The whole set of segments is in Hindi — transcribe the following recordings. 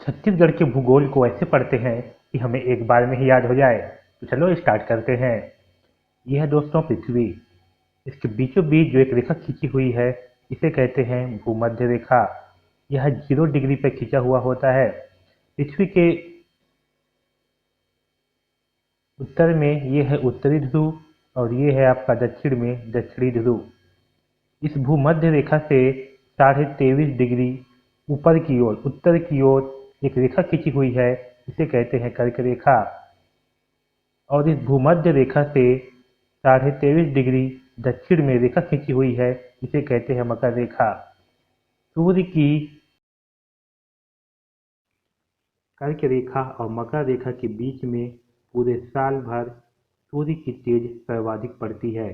छत्तीसगढ़ के भूगोल को ऐसे पढ़ते हैं कि हमें एक बार में ही याद हो जाए। तो चलो स्टार्ट करते हैं। यह है दोस्तों पृथ्वी। इसके बीचों बीच जो एक रेखा खींची हुई है इसे कहते हैं भूमध्य रेखा। यह 0 डिग्री पर खींचा हुआ होता है। पृथ्वी के उत्तर में ये है उत्तरी ध्रुव और ये है आपका दक्षिण में दक्षिणी ध्रुव। इस भूमध्य रेखा से 23.5 डिग्री ऊपर की ओर उत्तर की ओर एक रेखा खींची हुई है, इसे कहते हैं कर्क रेखा। और इस भूमध्य रेखा से 23.5 डिग्री दक्षिण में रेखा खींची हुई है, इसे कहते हैं मकर रेखा। सूर्य की कर्क रेखा और मकर रेखा के बीच में पूरे साल भर सूर्य की तेज सर्वाधिक पड़ती है।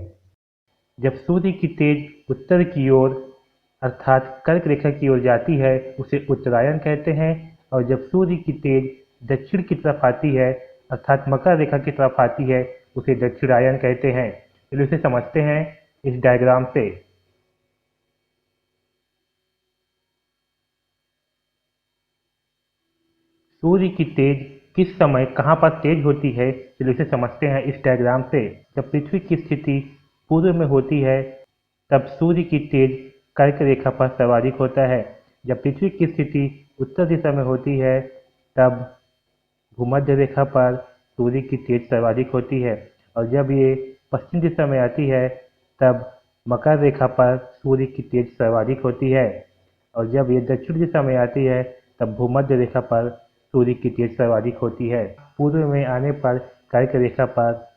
जब सूर्य की तेज उत्तर की ओर अर्थात कर्क रेखा की ओर जाती है उसे उत्तरायण कहते हैं, और जब सूर्य की तेज दक्षिण की तरफ आती है अर्थात मकर रेखा की तरफ आती है उसे दक्षिणायन कहते हैं। चलिए इसे समझते हैं इस डायग्राम से। सूर्य की तेज किस समय कहाँ पर तेज होती है, चलिए इसे समझते हैं इस डायग्राम से। जब पृथ्वी की स्थिति पूर्व में होती है तब सूर्य की तेज कर्क रेखा पर सर्वाधिक होता है। जब पृथ्वी की स्थिति उत्तर दिशा में होती है तब भूमध्य रेखा पर सूर्य की तेज सर्वाधिक होती है, और जब ये पश्चिम दिशा में आती है तब मकर रेखा पर सूर्य की तेज सर्वाधिक होती है, और जब ये दक्षिण दिशा में आती है तब भूमध्य रेखा पर सूर्य की तेज सर्वाधिक होती है। पूर्व में आने पर कर्क रेखा पर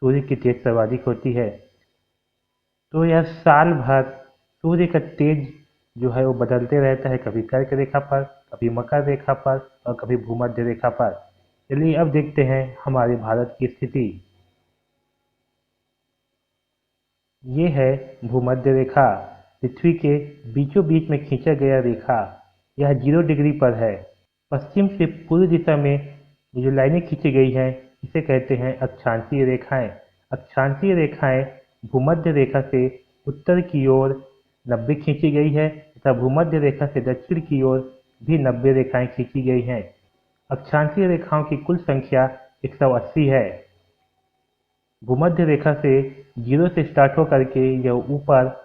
सूर्य की तेज सर्वाधिक होती है। तो यह साल भर सूर्य का तेज जो है वो बदलते रहता है, कभी कर्क रेखा पर, कभी मकर रेखा पर और कभी भूमध्य रेखा पर। चलिए अब देखते हैं हमारे भारत की स्थिति। ये है भूमध्य रेखा, पृथ्वी के बीचों बीच में खींचा गया रेखा। यह 0 डिग्री पर है। पश्चिम से पूर्व दिशा में ये जो लाइनें खींची गई हैं इसे कहते हैं अक्षांशीय रेखाएं। अक्षांशीय रेखाएं भूमध्य रेखा से उत्तर की ओर 90 खींची गई है तथा भूमध्य रेखा से दक्षिण की ओर भी 90 रेखाएं खींची गई हैं। अक्षांशीय रेखाओं की कुल संख्या 180 है। भूमध्य रेखा से 0 से स्टार्ट होकर के यह ऊपर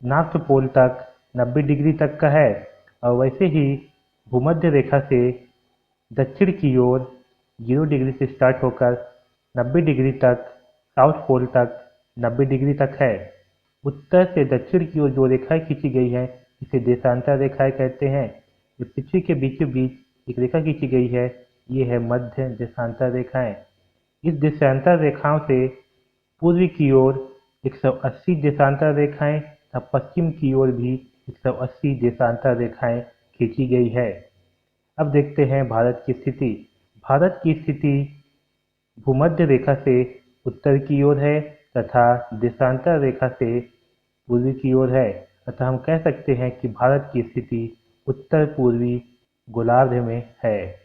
नॉर्थ पोल तक 90 डिग्री तक का है, और वैसे ही भूमध्य रेखा से दक्षिण की ओर 0 डिग्री से स्टार्ट होकर 90 डिग्री तक साउथ पोल तक 90 डिग्री तक है। उत्तर से दक्षिण की ओर जो रेखाएं खींची गई हैं इसे देशांतर रेखाएं कहते हैं। जो पृथ्वी के बीचों बीच एक रेखा खींची गई है ये है मध्य देशांतर रेखाएं। इस देशांतर रेखाओं से पूर्व की ओर 180 देशांतर रेखाएं तथा पश्चिम की ओर भी 180 देशांतर रेखाएं खींची गई है। अब देखते हैं भारत की स्थिति। भारत की स्थिति भूमध्य रेखा से उत्तर की ओर है तथा देशांतर रेखा से पूर्व की ओर है, अतः हम कह सकते हैं कि भारत की स्थिति उत्तर पूर्वी गोलार्ध में है।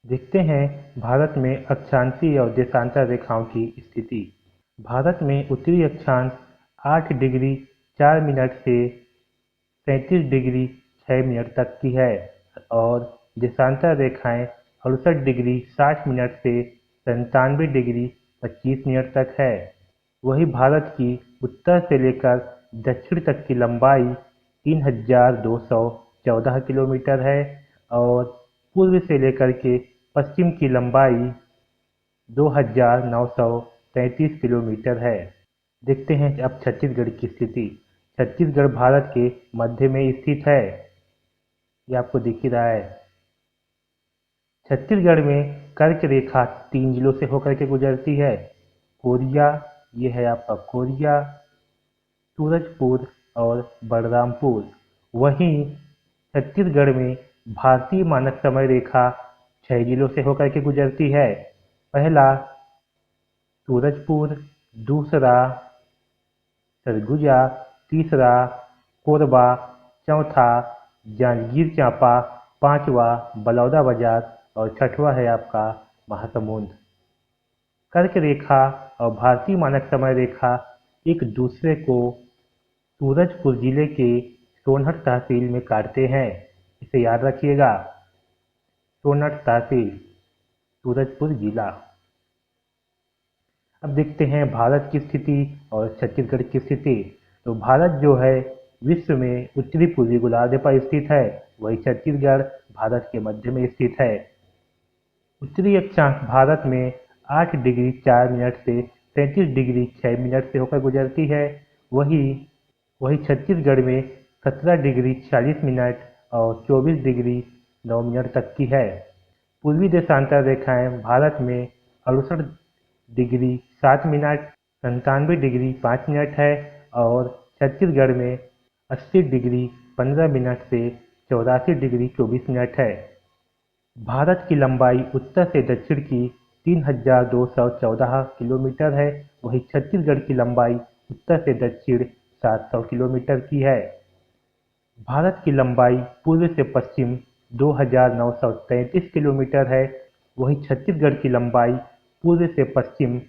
देखते हैं भारत में अक्षांशीय और देशांतर रेखाओं की स्थिति। भारत में उत्तरी अक्षांश 8 डिग्री 4 मिनट से 37 डिग्री 6 मिनट तक की है, और देशांतर रेखाएं 68 डिग्री 60 मिनट से 97 डिग्री 25 मिनट तक है। वही भारत की उत्तर से लेकर दक्षिण तक की लंबाई 3214 किलोमीटर है, और पूर्व से लेकर के पश्चिम की लंबाई 2933 किलोमीटर है। देखते हैं अब छत्तीसगढ़ की स्थिति। छत्तीसगढ़ भारत के मध्य में स्थित है, ये आपको दिख ही रहा है। छत्तीसगढ़ में कर्क रेखा 3 जिलों से होकर के गुजरती है। कोरिया, ये है आपका कोरिया, सूरजपुर और बलरामपुर। वहीं छत्तीसगढ़ में भारतीय मानक समय रेखा 6 जिलों से होकर के गुजरती है। पहला सूरजपुर, दूसरा सरगुजा, तीसरा कोरबा, चौथा जांजगीर चांपा, पांचवा बलौदाबाजार और छठवां है आपका महासमुंद। कर्क रेखा और भारतीय मानक समय रेखा एक दूसरे को सूरजपुर जिले के सोनहत तहसील में काटते हैं। इसे याद रखिएगा। सोनट तहसील, सूरजपुर जिला। अब देखते हैं भारत की स्थिति और छत्तीसगढ़ की स्थिति। तो भारत जो है विश्व में उत्तरी पूर्वी गोलार्ध पर स्थित है, वही छत्तीसगढ़ भारत के मध्य में स्थित है। उत्तरी अक्षांश भारत में 8 डिग्री 4 मिनट से 33 डिग्री 6 मिनट से होकर गुजरती है। वही वही छत्तीसगढ़ में 17 डिग्री 40 मिनट और 24 डिग्री 9 मिनट तक की है। पूर्वी देशांतर रेखाएं भारत में 68 डिग्री 7 मिनट 97 डिग्री 5 मिनट है और छत्तीसगढ़ में 80 डिग्री 15 मिनट से 84 डिग्री 24 मिनट है। भारत की लंबाई उत्तर से दक्षिण की 3214 किलोमीटर है, वही छत्तीसगढ़ की लंबाई उत्तर से दक्षिण 700 किलोमीटर की है। भारत की लंबाई पूर्व से पश्चिम 2933 किलोमीटर है, वही छत्तीसगढ़ की लंबाई पूर्व से पश्चिम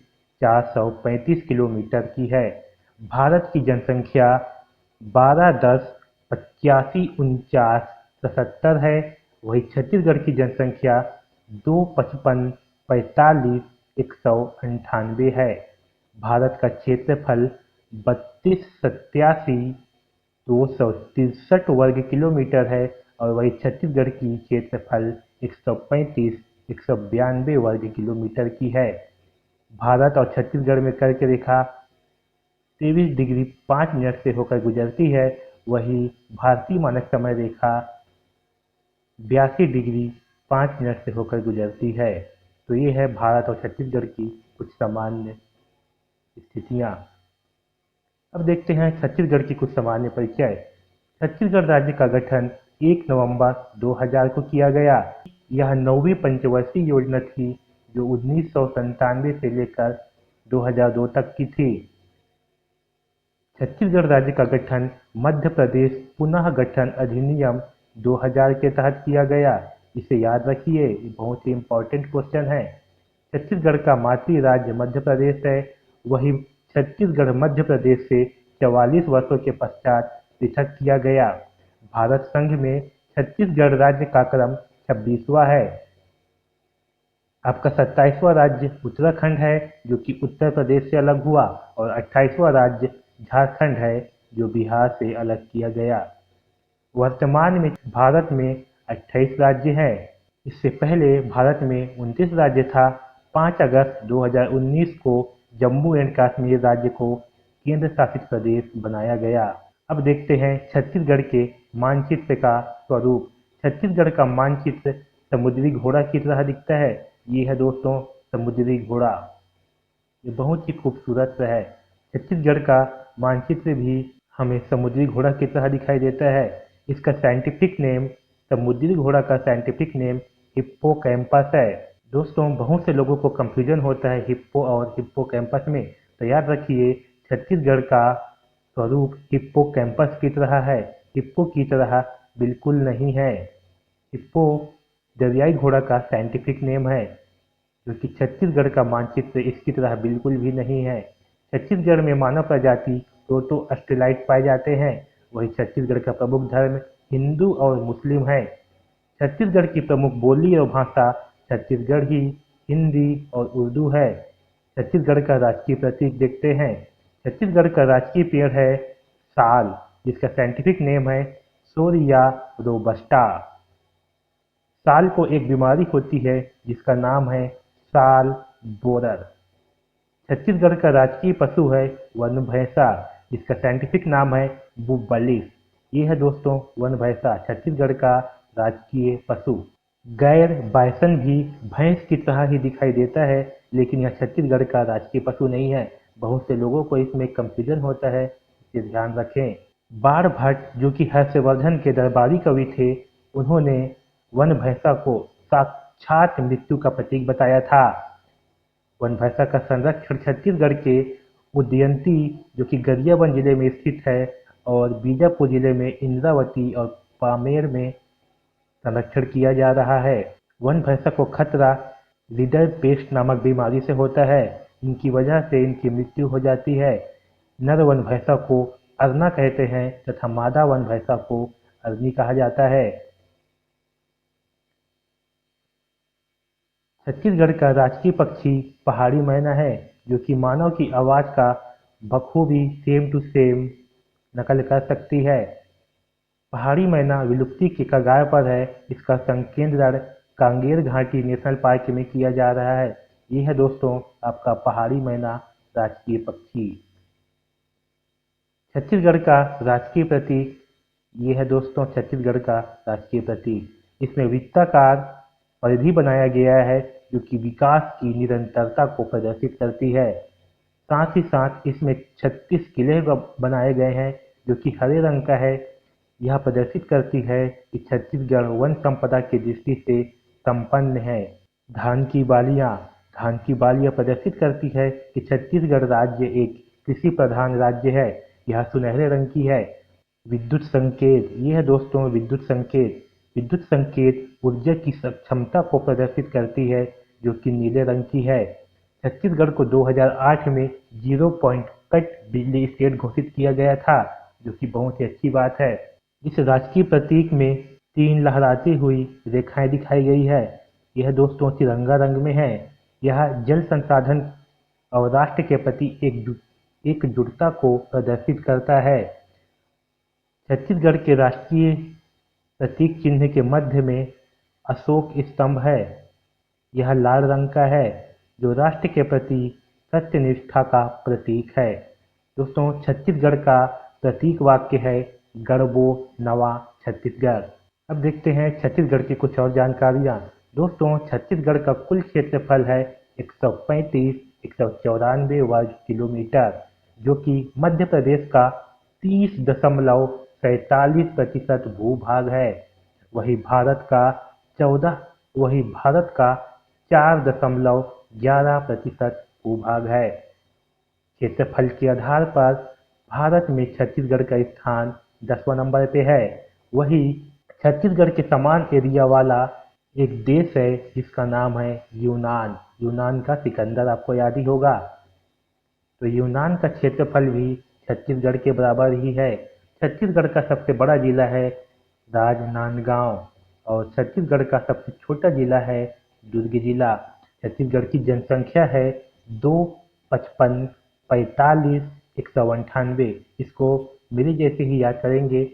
435 किलोमीटर की है। भारत की जनसंख्या 1210 85 49 77 है, वही छत्तीसगढ़ की जनसंख्या 255 45 198 है। भारत का क्षेत्रफल 3287 वर्ग किलोमीटर है और वही छत्तीसगढ़ की क्षेत्रफल 135 192 वर्ग किलोमीटर की है। भारत और छत्तीसगढ़ में कर्क रेखा 23 डिग्री 5 मिनट से होकर गुजरती है, वही भारतीय मानक समय रेखा 82 डिग्री 5 मिनट से होकर गुजरती है। तो ये है भारत और छत्तीसगढ़ की कुछ सामान्य स्थितियाँ। अब देखते हैं छत्तीसगढ़ की कुछ सामान्य परिचय। छत्तीसगढ़ राज्य का गठन 1 नवंबर 2000 को किया गया। यह 9वीं पंचवर्षीय योजना थी जो 1997 से लेकर 2002 तक की थी। छत्तीसगढ़ राज्य का गठन मध्य प्रदेश पुनः गठन अधिनियम 2000 के तहत किया गया। इसे याद रखिए, ये बहुत ही इम्पोर्टेंट क्वेश्चन है। छत्तीसगढ़ का मातृ राज्य मध्य प्रदेश है, वही छत्तीसगढ़ मध्य प्रदेश से 44 वर्षों के पश्चात पृथक किया गया। भारत संघ में छत्तीसगढ़ राज्य का क्रम 26वां है। आपका 27वां राज्य उत्तराखंड है जो कि उत्तर प्रदेश से अलग हुआ और 28वां राज्य झारखंड है जो बिहार से अलग किया गया। वर्तमान में भारत में 28 राज्य हैं। इससे पहले भारत में 29 राज्य था। 5 अगस्त 2019 को जम्मू एंड कश्मीर राज्य को केंद्र शासित प्रदेश बनाया गया। अब देखते हैं छत्तीसगढ़ के मानचित्र का स्वरूप। छत्तीसगढ़ का मानचित्र समुद्री घोड़ा की तरह दिखता है। ये है दोस्तों समुद्री घोड़ा, ये बहुत ही खूबसूरत है। छत्तीसगढ़ का मानचित्र भी हमें समुद्री घोड़ा की तरह दिखाई देता है। इसका साइंटिफिक नेम, समुद्री घोड़ा का साइंटिफिक नेम हिप्पोकैम्पस है। दोस्तों बहुत से लोगों को कंफ्यूजन होता है हिप्पो और हिप्पोकैम्पस में, तो याद रखिए छत्तीसगढ़ का स्वरूप हिप्पोकैम्पस की तरह है, हिप्पो की तरह बिल्कुल नहीं है। हिप्पो दरियाई घोड़ा का साइंटिफिक नेम है, जो कि छत्तीसगढ़ का मानचित्र इसकी तरह बिल्कुल भी नहीं है। छत्तीसगढ़ में मानव प्रजाति प्रोटो ऑस्ट्रेलाइट पाए जाते हैं। वही छत्तीसगढ़ का प्रमुख धर्म हिंदू और मुस्लिम है। छत्तीसगढ़ की प्रमुख बोली और भाषा छत्तीसगढ़ी, हिंदी और उर्दू है। छत्तीसगढ़ का राजकीय प्रतीक देखते हैं। छत्तीसगढ़ का राजकीय पेड़ है साल, जिसका साइंटिफिक नेम है सोरिया रोबस्टा। साल को एक बीमारी होती है जिसका नाम है साल बोरर। छत्तीसगढ़ का राजकीय पशु है वन भैंसा, जिसका साइंटिफिक नाम है बुबलिस। ये है दोस्तों वन भैंसा, छत्तीसगढ़ का राजकीय पशु। गैर बायसन भी भैंस की तरह ही दिखाई देता है, लेकिन यह छत्तीसगढ़ का राजकीय पशु नहीं है। बहुत से लोगों को इसमें कंफ्यूजन होता है, इसे ध्यान रखें। बाण भट्ट जो कि हर्षवर्धन के दरबारी कवि थे, उन्होंने वन भैंसा को साक्षात मृत्यु का प्रतीक बताया था। वन भैंसा का संरक्षण छत्तीसगढ़ के उदयंती जो कि गरियाबंद जिले में स्थित है और बीजापुर जिले में इंद्रावती और पामेर में संरक्षण किया जा रहा है। वन भैंसा को खतरा लीडर पेस्ट नामक बीमारी से होता है। इनकी वजह से इनकी मृत्यु हो जाती है। नर वन भैंसा को अरना कहते हैं तथा मादा वन भैंसा को अरनी कहा जाता है। छत्तीसगढ़ का राजकीय पक्षी पहाड़ी मैना है, जो कि मानव की आवाज का बखूबी सेम टू सेम नकल कर सकती है। पहाड़ी मैना विलुप्ति के कगार पर है। इसका संकेंद्रण कांगेर घाटी नेशनल पार्क में किया जा रहा है। ये है दोस्तों आपका पहाड़ी मैना राजकीय पक्षी। छत्तीसगढ़ का राजकीय प्रतीक ये है दोस्तों छत्तीसगढ़ का राजकीय प्रतीक। इसमें वृत्ताकार परिधि बनाया गया है, जो कि विकास की निरंतरता को प्रदर्शित करती है। साथ ही साथ इसमें 36 किले बनाए गए हैं, जो कि हरे रंग का है। यह प्रदर्शित करती है कि छत्तीसगढ़ वन संपदा की दृष्टि से संपन्न है। धान की बालियां धान की बालियां प्रदर्शित करती है कि छत्तीसगढ़ राज्य एक कृषि प्रधान राज्य है। यह सुनहरे रंग की है। विद्युत संकेत ये है दोस्तों विद्युत संकेत ऊर्जा की क्षमता को प्रदर्शित करती है, जो कि नीले रंग की है। छत्तीसगढ़ को 2008 में 0 पॉइंट कट बिजली स्टेट घोषित किया गया था, जो कि बहुत ही अच्छी बात है। इस राजकीय प्रतीक में 3 लहराती हुई रेखाएं दिखाई गई है। यह दोस्तों तिरंगा रंग में है। यह जल संसाधन और राष्ट्र के प्रति एकजुटता को प्रदर्शित करता है। छत्तीसगढ़ के राष्ट्रीय प्रतीक चिन्ह के मध्य में अशोक स्तंभ है। यह लाल रंग का है, जो राष्ट्र के प्रति सत्यनिष्ठा का प्रतीक है। दोस्तों छत्तीसगढ़ का प्रतीक वाक्य है गढ़बो नवा छत्तीसगढ़। अब देखते हैं छत्तीसगढ़ की कुछ और जानकारियां। दोस्तों छत्तीसगढ़ का कुल क्षेत्रफल है 194 वर्ग किलोमीटर, जो कि मध्य प्रदेश का 30.47% भूभाग है। वही भारत का 4.11% भूभाग है। क्षेत्रफल के आधार पर भारत में छत्तीसगढ़ का स्थान 10वां नंबर पे है। वही छत्तीसगढ़ के समान एरिया वाला एक देश है, जिसका नाम है यूनान। यूनान का सिकंदर आपको याद ही होगा। तो यूनान का क्षेत्रफल भी छत्तीसगढ़ के बराबर ही है। छत्तीसगढ़ का सबसे बड़ा जिला है राजनांदगांव, और छत्तीसगढ़ का सबसे छोटा जिला है दुर्ग जिला। छत्तीसगढ़ की जनसंख्या है 255-45-198। इसको मेरे जैसे ही याद करेंगे,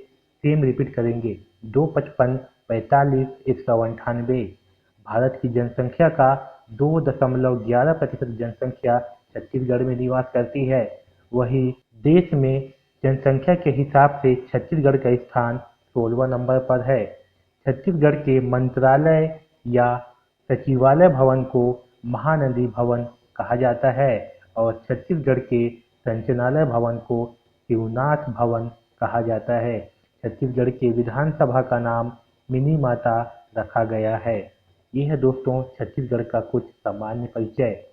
सेम रिपीट करेंगे 255-45-198। भारत की जनसंख्या का 2.11% जनसंख्या छत्तीसगढ़ में निवास करती है। वही देश में जनसंख्या के हिसाब से छत्तीसगढ़ का स्थान 16वां नंबर पर है। छत्तीसगढ़ के मंत्रालय या सचिवालय भवन को महानदी भवन कहा जाता है, और छत्तीसगढ़ के संचालनालय भवन को शिवनाथ भवन कहा जाता है। छत्तीसगढ़ के विधानसभा का नाम मिनी माता रखा गया है। यह है दोस्तों छत्तीसगढ़ का कुछ सामान्य परिचय।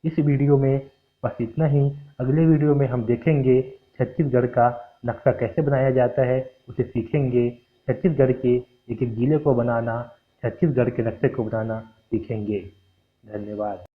इस वीडियो में बस इतना ही। अगले वीडियो में हम देखेंगे छत्तीसगढ़ का नक्शा कैसे बनाया जाता है, उसे सीखेंगे। छत्तीसगढ़ के एक एक जिले को बनाना, छत्तीसगढ़ के नक्शे को बनाना सीखेंगे। धन्यवाद।